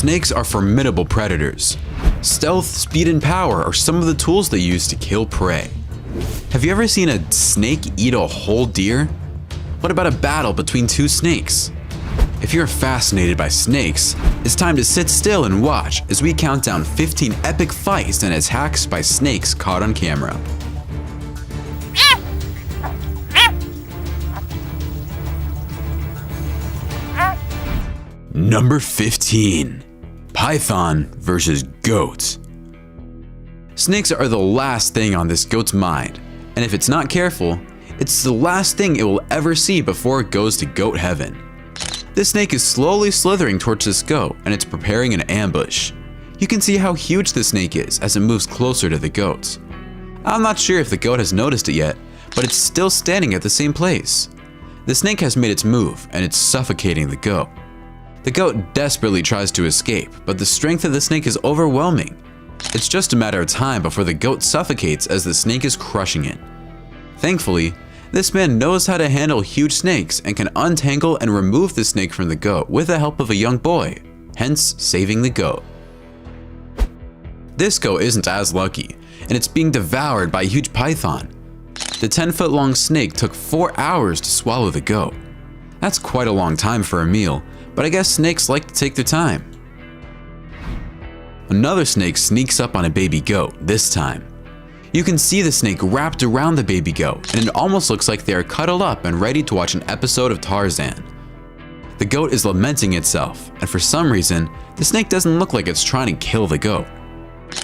Snakes are formidable predators. Stealth, speed, and power are some of the tools they use to kill prey. Have you ever seen a snake eat a whole deer? What about a battle between two snakes? If you're fascinated by snakes, it's time to sit still and watch as we count down 15 epic fights and attacks by snakes caught on camera. Number 15. Python versus goat. Snakes are the last thing on this goat's mind, and if it's not careful, it's the last thing it will ever see before it goes to goat heaven. This snake is slowly slithering towards this goat, and it's preparing an ambush. You can see how huge the snake is as it moves closer to the goat. I'm not sure if the goat has noticed it yet, but it's still standing at the same place. The snake has made its move, and it's suffocating the goat. The goat desperately tries to escape, but the strength of the snake is overwhelming. It's just a matter of time before the goat suffocates as the snake is crushing it. Thankfully, this man knows how to handle huge snakes and can untangle and remove the snake from the goat with the help of a young boy, hence saving the goat. This goat isn't as lucky, and it's being devoured by a huge python. The 10-foot long snake took 4 hours to swallow the goat. That's quite a long time for a meal, but I guess snakes like to take their time. Another snake sneaks up on a baby goat, this time. You can see the snake wrapped around the baby goat, and it almost looks like they are cuddled up and ready to watch an episode of Tarzan. The goat is lamenting itself, and for some reason, the snake doesn't look like it's trying to kill the goat.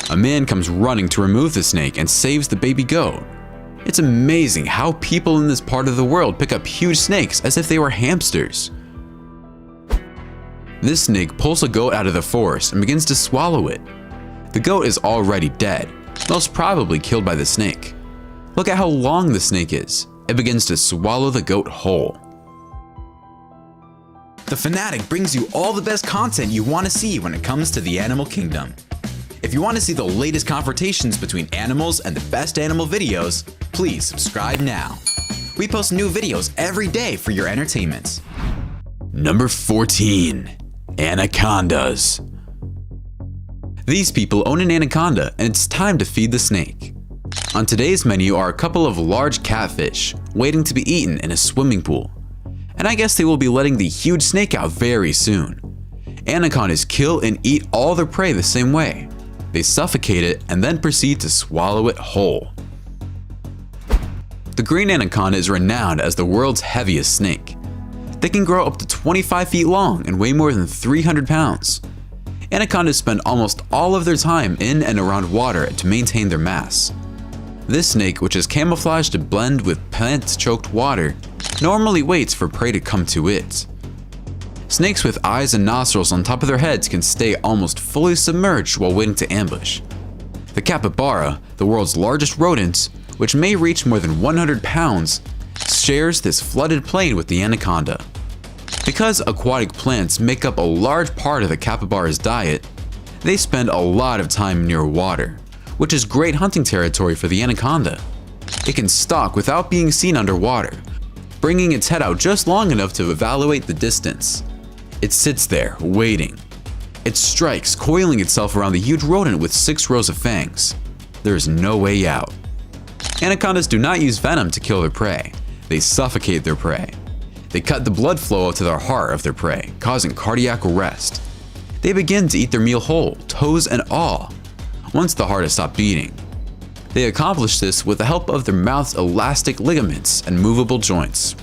A man comes running to remove the snake and saves the baby goat. It's amazing how people in this part of the world pick up huge snakes as if they were hamsters. This snake pulls a goat out of the forest and begins to swallow it. The goat is already dead, most probably killed by the snake. Look at how long the snake is. It begins to swallow the goat whole. The Fanatic brings you all the best content you want to see when it comes to the animal kingdom. If you want to see the latest confrontations between animals and the best animal videos, please subscribe now. We post new videos every day for your entertainment. Number 14. Anacondas. These people own an anaconda, and it's time to feed the snake. On today's menu are a couple of large catfish waiting to be eaten in a swimming pool. And I guess they will be letting the huge snake out very soon. Anacondas kill and eat all their prey the same way. They suffocate it and then proceed to swallow it whole. The green anaconda is renowned as the world's heaviest snake. They can grow up to 25 feet long and weigh more than 300 pounds. Anacondas spend almost all of their time in and around water to maintain their mass. This snake, which is camouflaged to blend with plant-choked water, normally waits for prey to come to it. Snakes with eyes and nostrils on top of their heads can stay almost fully submerged while waiting to ambush. The capybara, the world's largest rodent, which may reach more than 100 pounds, shares this flooded plain with the anaconda. Because aquatic plants make up a large part of the capybara's diet, they spend a lot of time near water, which is great hunting territory for the anaconda. It can stalk without being seen underwater, bringing its head out just long enough to evaluate the distance. It sits there, waiting. It strikes, coiling itself around the huge rodent with 6 rows of fangs. There is no way out. Anacondas do not use venom to kill their prey. They suffocate their prey. They cut the blood flow to the heart of their prey, causing cardiac arrest. They begin to eat their meal whole, toes and all, once the heart has stopped beating. They accomplish this with the help of their mouth's elastic ligaments and movable joints.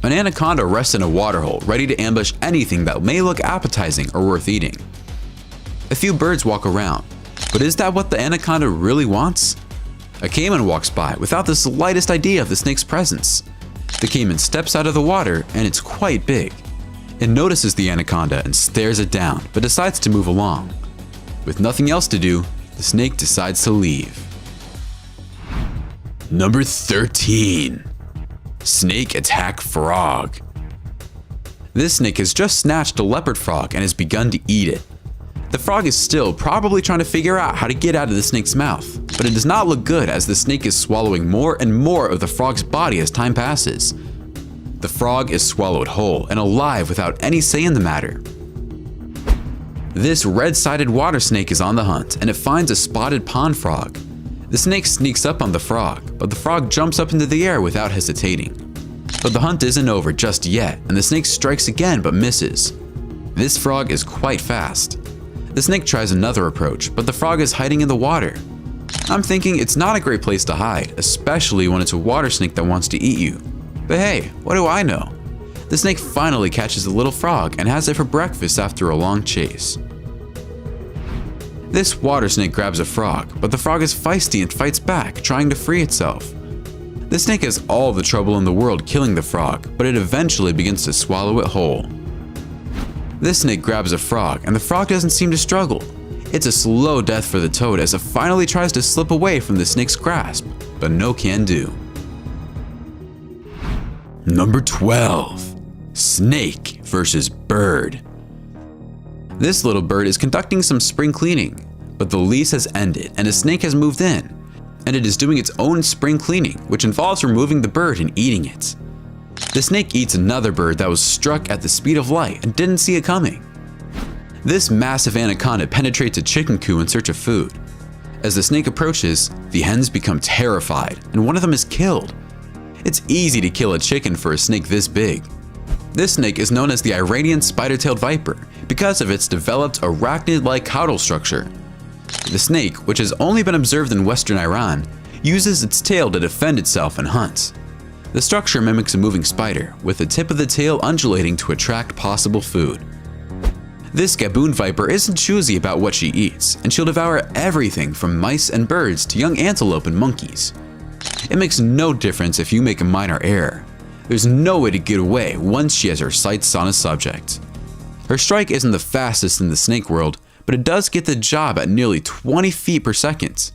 An anaconda rests in a waterhole, ready to ambush anything that may look appetizing or worth eating. A few birds walk around, but is that what the anaconda really wants? A caiman walks by without the slightest idea of the snake's presence. The caiman steps out of the water, and it's quite big. It notices the anaconda and stares it down, but decides to move along. With nothing else to do, the snake decides to leave. Number 13. Snake attack frog. This snake has just snatched a leopard frog and has begun to eat it. The frog is still probably trying to figure out how to get out of the snake's mouth, but it does not look good as the snake is swallowing more and more of the frog's body as time passes. The frog is swallowed whole and alive without any say in the matter. This red-sided water snake is on the hunt, and it finds a spotted pond frog. The snake sneaks up on the frog, but the frog jumps up into the air without hesitating. But the hunt isn't over just yet, and the snake strikes again but misses. This frog is quite fast. The snake tries another approach, but the frog is hiding in the water. I'm thinking it's not a great place to hide, especially when it's a water snake that wants to eat you. But hey, what do I know? The snake finally catches the little frog and has it for breakfast after a long chase. This water snake grabs a frog, but the frog is feisty and fights back, trying to free itself. The snake has all the trouble in the world killing the frog, but it eventually begins to swallow it whole. This snake grabs a frog, and the frog doesn't seem to struggle. It's a slow death for the toad as it finally tries to slip away from the snake's grasp, but no can do. Number 12. Snake versus bird. This little bird is conducting some spring cleaning, but the lease has ended and a snake has moved in, and it is doing its own spring cleaning, which involves removing the bird and eating it. The snake eats another bird that was struck at the speed of light and didn't see it coming. This massive anaconda penetrates a chicken coop in search of food. As the snake approaches, the hens become terrified and one of them is killed. It's easy to kill a chicken for a snake this big. This snake is known as the Iranian spider-tailed viper because of its developed arachnid-like caudal structure. The snake, which has only been observed in western Iran, uses its tail to defend itself and hunt. The structure mimics a moving spider, with the tip of the tail undulating to attract possible food. This Gaboon viper isn't choosy about what she eats, and she'll devour everything from mice and birds to young antelope and monkeys. It makes no difference if you make a minor error. There's no way to get away once she has her sights on a subject. Her strike isn't the fastest in the snake world, but it does get the job at nearly 20 feet per second.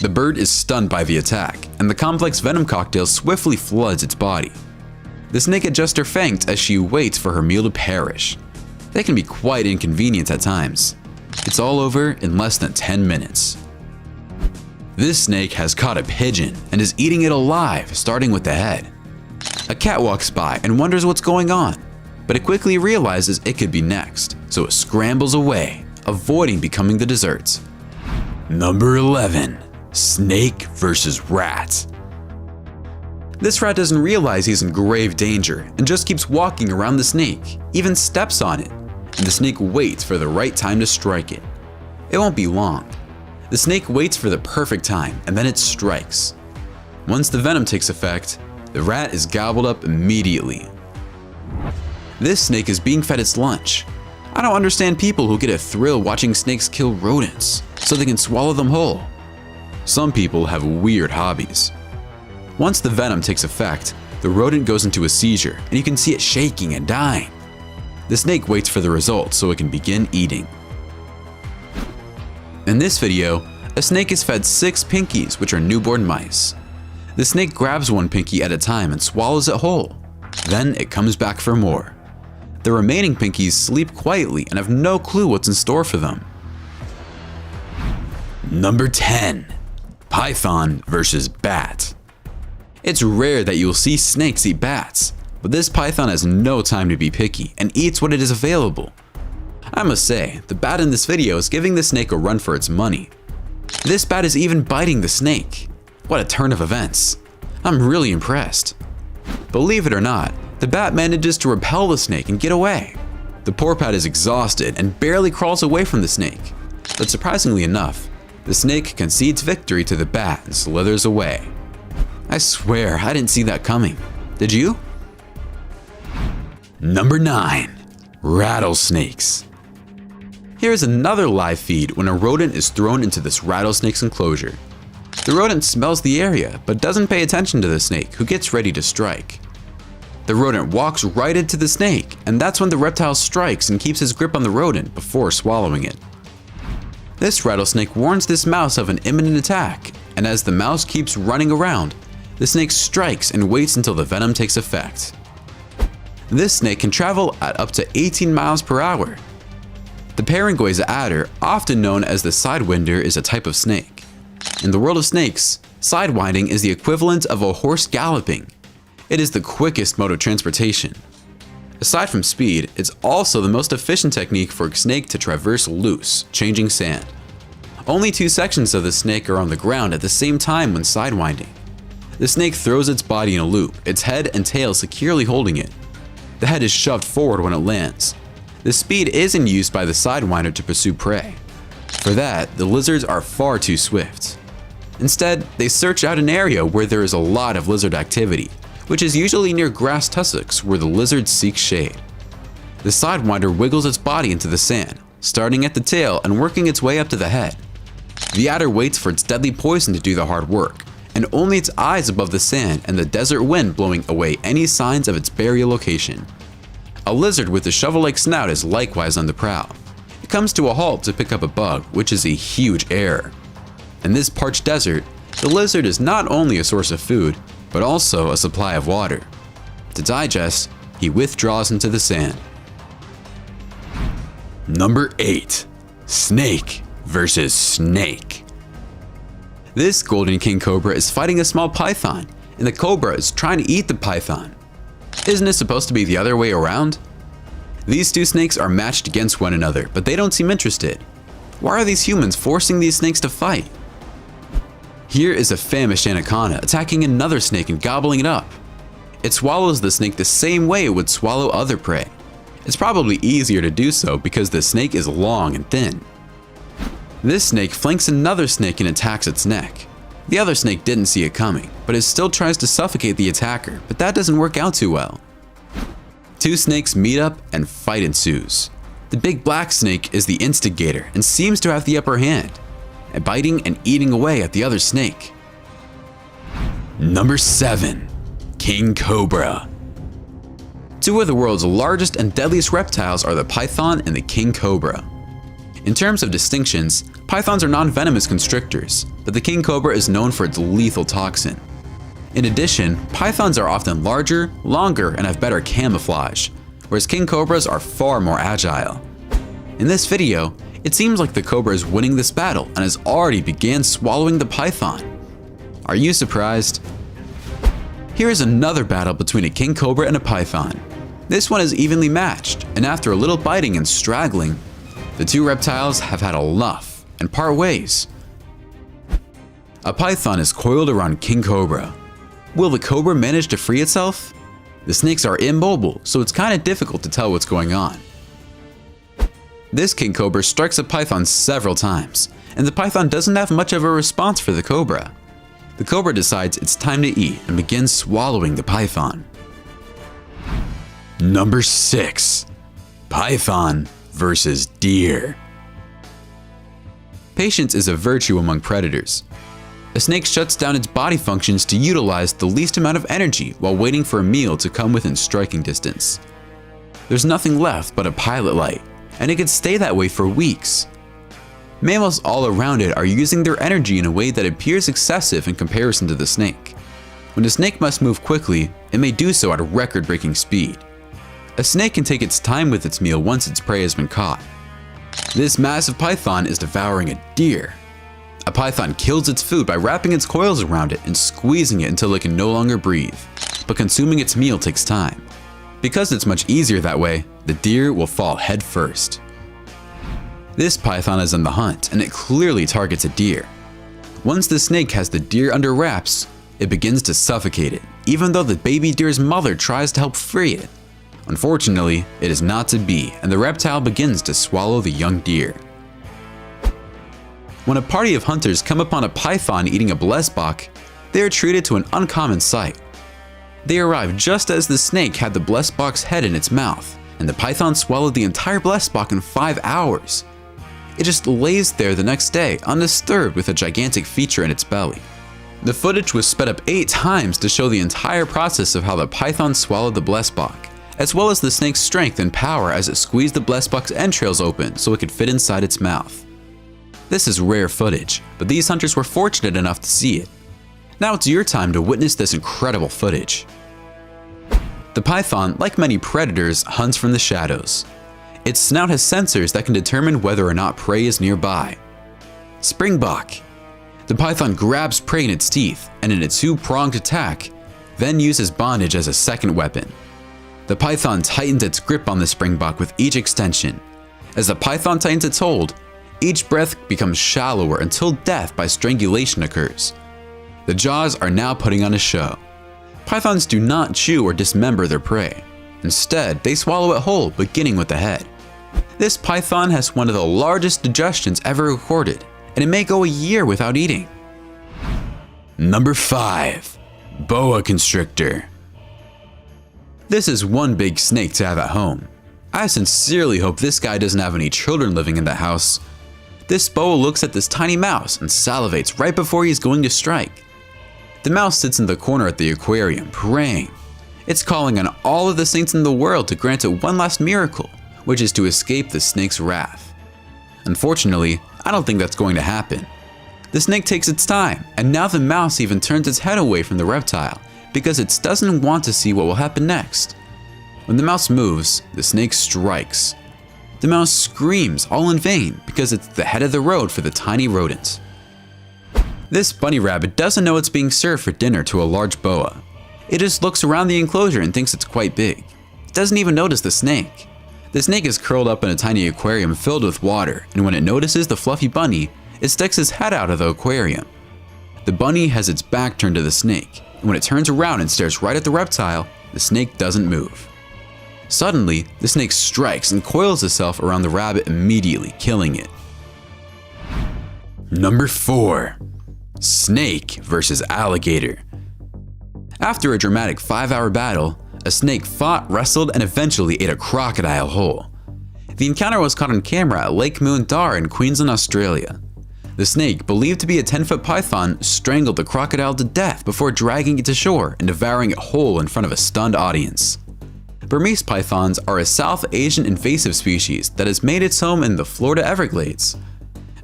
The bird is stunned by the attack, and the complex venom cocktail swiftly floods its body. The snake adjusts her fangs as she waits for her meal to perish. They can be quite inconvenient at times. It's all over in less than 10 minutes. This snake has caught a pigeon and is eating it alive, starting with the head. A cat walks by and wonders what's going on, but it quickly realizes it could be next, so it scrambles away, avoiding becoming the dessert. Number 11. Snake versus rat. This rat doesn't realize he's in grave danger and just keeps walking around the snake, even steps on it, and the snake waits for the right time to strike it. It won't be long. The snake waits for the perfect time and then it strikes. Once the venom takes effect, the rat is gobbled up immediately. This snake is being fed its lunch. I don't understand people who get a thrill watching snakes kill rodents so they can swallow them whole. Some people have weird hobbies. Once the venom takes effect, the rodent goes into a seizure and you can see it shaking and dying. The snake waits for the result so it can begin eating. In this video, a snake is fed 6 pinkies, which are newborn mice. The snake grabs one pinky at a time and swallows it whole. Then it comes back for more. The remaining pinkies sleep quietly and have no clue what's in store for them. Number 10. Python versus bat. It's rare that you'll see snakes eat bats, but this python has no time to be picky and eats what it is available. I must say, the bat in this video is giving the snake a run for its money. This bat is even biting the snake. What a turn of events. I'm really impressed. Believe it or not, the bat manages to repel the snake and get away. The poor bat is exhausted and barely crawls away from the snake. But surprisingly enough, the snake concedes victory to the bat and slithers away. I swear I didn't see that coming. Did you? Number 9. Rattlesnakes. Here's another live feed when a rodent is thrown into this rattlesnake's enclosure. The rodent smells the area but doesn't pay attention to the snake, who gets ready to strike. The rodent walks right into the snake, and that's when the reptile strikes and keeps his grip on the rodent before swallowing it. This rattlesnake warns this mouse of an imminent attack, and as the mouse keeps running around, the snake strikes and waits until the venom takes effect. This snake can travel at up to 18 miles per hour. The Parangoiza adder, often known as the sidewinder, is a type of snake. In the world of snakes, sidewinding is the equivalent of a horse galloping. It is the quickest mode of transportation. Aside from speed, it's also the most efficient technique for a snake to traverse loose, changing sand. Only 2 sections of the snake are on the ground at the same time when sidewinding. The snake throws its body in a loop, its head and tail securely holding it. The head is shoved forward when it lands. The speed isn't used by the sidewinder to pursue prey. For that, the lizards are far too swift. Instead, they search out an area where there is a lot of lizard activity, which is usually near grass tussocks where the lizards seek shade. The sidewinder wiggles its body into the sand, starting at the tail and working its way up to the head. The adder waits for its deadly poison to do the hard work, and only its eyes above the sand and the desert wind blowing away any signs of its burial location. A lizard with a shovel-like snout is likewise on the prowl. It comes to a halt to pick up a bug, which is a huge error. In this parched desert, the lizard is not only a source of food, but also a supply of water. To digest, he withdraws into the sand. Number 8. Snake versus snake. This golden king cobra is fighting a small python, and the cobra is trying to eat the python. Isn't it supposed to be the other way around? These 2 snakes are matched against one another, but they don't seem interested. Why are these humans forcing these snakes to fight? Here is a famished anaconda attacking another snake and gobbling it up. It swallows the snake the same way it would swallow other prey. It's probably easier to do so because the snake is long and thin. This snake flanks another snake and attacks its neck. The other snake didn't see it coming, but it still tries to suffocate the attacker, but that doesn't work out too well. 2 snakes meet up and fight ensues. The big black snake is the instigator and seems to have the upper hand, biting and eating away at the other snake. Number 7. King Cobra. 2 of the world's largest and deadliest reptiles are the python and the king cobra. In terms of distinctions, pythons are non-venomous constrictors, but the king cobra is known for its lethal toxin. In addition, pythons are often larger, longer, and have better camouflage, whereas king cobras are far more agile. In this video, it seems like the cobra is winning this battle and has already began swallowing the python. Are you surprised? Here is another battle between a king cobra and a python. This one is evenly matched, and after a little biting and straggling, the 2 reptiles have had enough and part ways. A python is coiled around king cobra. Will the cobra manage to free itself? The snakes are immobile, so it's kind of difficult to tell what's going on. This king cobra strikes a python several times, and the python doesn't have much of a response for the cobra. The cobra decides it's time to eat and begins swallowing the python. Number 6. Python versus deer. Patience is a virtue among predators. A snake shuts down its body functions to utilize the least amount of energy while waiting for a meal to come within striking distance. There's nothing left but a pilot light, and it could stay that way for weeks. Mammals all around it are using their energy in a way that appears excessive in comparison to the snake. When a snake must move quickly, it may do so at a record-breaking speed. A snake can take its time with its meal once its prey has been caught. This massive python is devouring a deer. A python kills its food by wrapping its coils around it and squeezing it until it can no longer breathe. But consuming its meal takes time. Because it's much easier that way, the deer will fall head first. This python is on the hunt, and it clearly targets a deer. Once the snake has the deer under wraps, it begins to suffocate it, even though the baby deer's mother tries to help free it. Unfortunately, it is not to be, and the reptile begins to swallow the young deer. When a party of hunters come upon a python eating a blessbok, they are treated to an uncommon sight. They arrive just as the snake had the blessbok's head in its mouth, and the python swallowed the entire blessbok in 5 hours. It just lays there the next day, undisturbed with a gigantic feature in its belly. The footage was sped up 8 times to show the entire process of how the python swallowed the blessbok, as well as the snake's strength and power as it squeezed the blessbok's entrails open so it could fit inside its mouth. This is rare footage, but these hunters were fortunate enough to see it. Now it's your time to witness this incredible footage. The python, like many predators, hunts from the shadows. Its snout has sensors that can determine whether or not prey is nearby. Springbok. The python grabs prey in its teeth and in a 2-pronged attack, then uses bondage as a second weapon. The python tightens its grip on the springbok with each extension. As the python tightens its hold, each breath becomes shallower until death by strangulation occurs. The jaws are now putting on a show. Pythons do not chew or dismember their prey. Instead, they swallow it whole, beginning with the head. This python has one of the largest digestions ever recorded, and it may go a year without eating. Number 5. Boa constrictor. This is one big snake to have at home. I sincerely hope this guy doesn't have any children living in the house. This boa looks at this tiny mouse and salivates right before he's going to strike. The mouse sits in the corner at the aquarium, praying. It's calling on all of the saints in the world to grant it one last miracle, which is to escape the snake's wrath. Unfortunately, I don't think that's going to happen. The snake takes its time, and now the mouse even turns its head away from the reptile because it doesn't want to see what will happen next. When the mouse moves, the snake strikes. The mouse screams all in vain because it's the head of the road for the tiny rodent. This bunny rabbit doesn't know it's being served for dinner to a large boa. It just looks around the enclosure and thinks it's quite big. It doesn't even notice the snake. The snake is curled up in a tiny aquarium filled with water, and when it notices the fluffy bunny, it sticks its head out of the aquarium. The bunny has its back turned to the snake, and when it turns around and stares right at the reptile, the snake doesn't move. Suddenly, the snake strikes and coils itself around the rabbit, immediately killing it. Number 4. Snake versus alligator. After a dramatic 5-hour battle, a snake fought, wrestled, and eventually ate a crocodile whole. The encounter was caught on camera at Lake Muintar in Queensland, Australia. The snake, believed to be a 10-foot python, strangled the crocodile to death before dragging it to shore and devouring it whole in front of a stunned audience. Burmese pythons are a South Asian invasive species that has made its home in the Florida Everglades.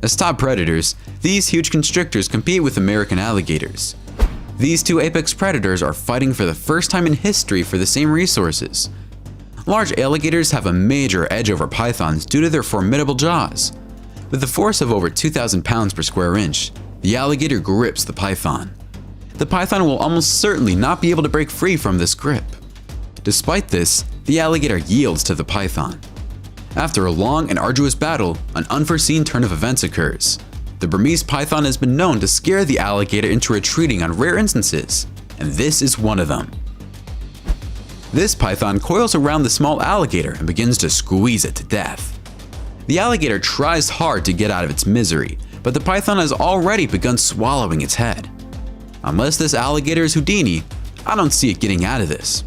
As top predators, these huge constrictors compete with American alligators. These two apex predators are fighting for the first time in history for the same resources. Large alligators have a major edge over pythons due to their formidable jaws. With a force of over 2,000 pounds per square inch, the alligator grips the python. The python will almost certainly not be able to break free from this grip. Despite this, the alligator yields to the python. After a long and arduous battle, an unforeseen turn of events occurs. The Burmese python has been known to scare the alligator into retreating on rare instances, and this is one of them. This python coils around the small alligator and begins to squeeze it to death. The alligator tries hard to get out of its misery, but the python has already begun swallowing its head. Unless this alligator is Houdini, I don't see it getting out of this.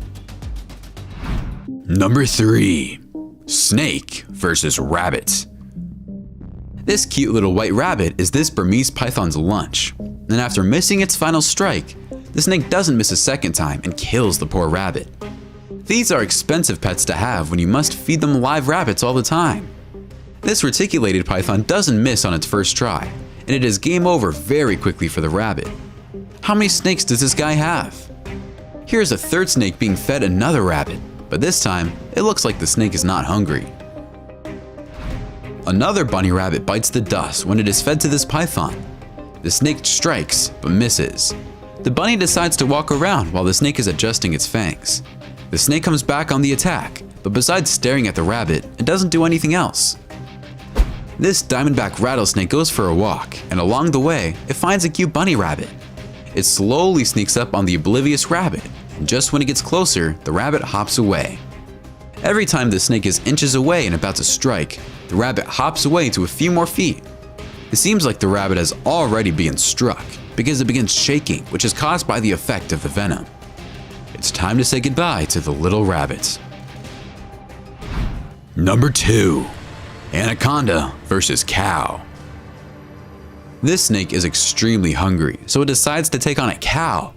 Number 3. Snake versus rabbit. This cute little white rabbit is this Burmese python's lunch, and after missing its final strike, the snake doesn't miss a second time and kills the poor rabbit. These are expensive pets to have when you must feed them live rabbits all the time. This reticulated python doesn't miss on its first try, and it is game over very quickly for the rabbit. How many snakes does this guy have? Here's a third snake being fed another rabbit, but this time, it looks like the snake is not hungry. Another bunny rabbit bites the dust when it is fed to this python. The snake strikes, but misses. The bunny decides to walk around while the snake is adjusting its fangs. The snake comes back on the attack, but besides staring at the rabbit, it doesn't do anything else. This diamondback rattlesnake goes for a walk, and along the way, it finds a cute bunny rabbit. It slowly sneaks up on the oblivious rabbit, and just when it gets closer, the rabbit hops away. Every time the snake is inches away and about to strike, the rabbit hops away to a few more feet. It seems like the rabbit has already been struck because it begins shaking, which is caused by the effect of the venom. It's time to say goodbye to the little rabbit. Number 2. Anaconda versus cow. This snake is extremely hungry, so it decides to take on a cow.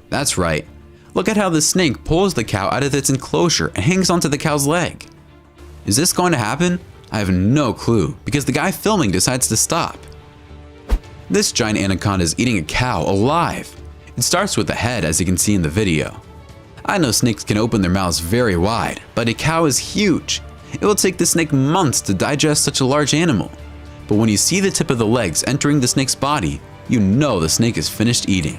That's right. Look at how the snake pulls the cow out of its enclosure and hangs onto the cow's leg. Is this going to happen? I have no clue, because the guy filming decides to stop. This giant anaconda is eating a cow alive. It starts with the head, as you can see in the video. I know snakes can open their mouths very wide, but a cow is huge. It will take the snake months to digest such a large animal. But when you see the tip of the legs entering the snake's body, you know the snake is finished eating.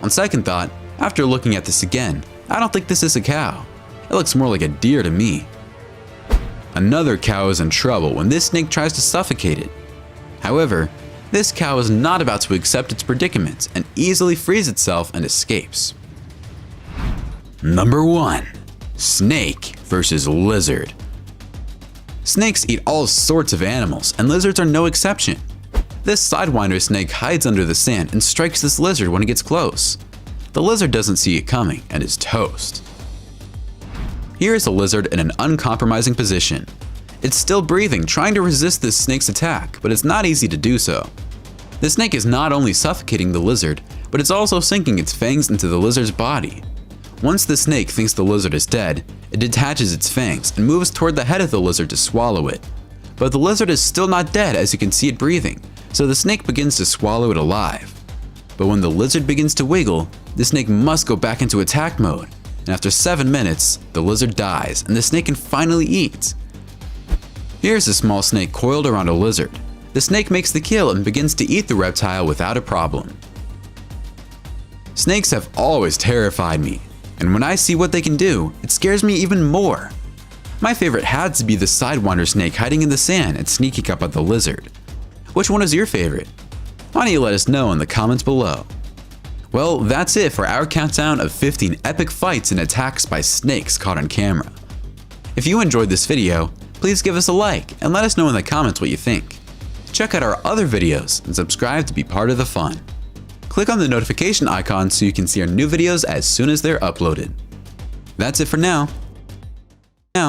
On second thought, after looking at this again, I don't think this is a cow. It looks more like a deer to me. Another cow is in trouble when this snake tries to suffocate it. However, this cow is not about to accept its predicament and easily frees itself and escapes. Number 1. Snake versus lizard. Snakes eat all sorts of animals, and lizards are no exception. This sidewinder snake hides under the sand and strikes this lizard when it gets close. The lizard doesn't see it coming and is toast. Here is a lizard in an uncompromising position. It's still breathing, trying to resist this snake's attack, but it's not easy to do so. The snake is not only suffocating the lizard, but it's also sinking its fangs into the lizard's body. Once the snake thinks the lizard is dead, it detaches its fangs and moves toward the head of the lizard to swallow it. But the lizard is still not dead, as you can see it breathing, so the snake begins to swallow it alive. But when the lizard begins to wiggle, the snake must go back into attack mode, and after 7 minutes, the lizard dies and the snake can finally eat. Here's a small snake coiled around a lizard. The snake makes the kill and begins to eat the reptile without a problem. Snakes have always terrified me, and when I see what they can do, it scares me even more. My favorite had to be the sidewinder snake hiding in the sand and sneaking up at the lizard. Which one is your favorite? Why don't you let us know in the comments below. Well, that's it for our countdown of 15 epic fights and attacks by snakes caught on camera. If you enjoyed this video, please give us a like and let us know in the comments what you think. Check out our other videos and subscribe to be part of the fun. Click on the notification icon so you can see our new videos as soon as they're uploaded. That's it for now.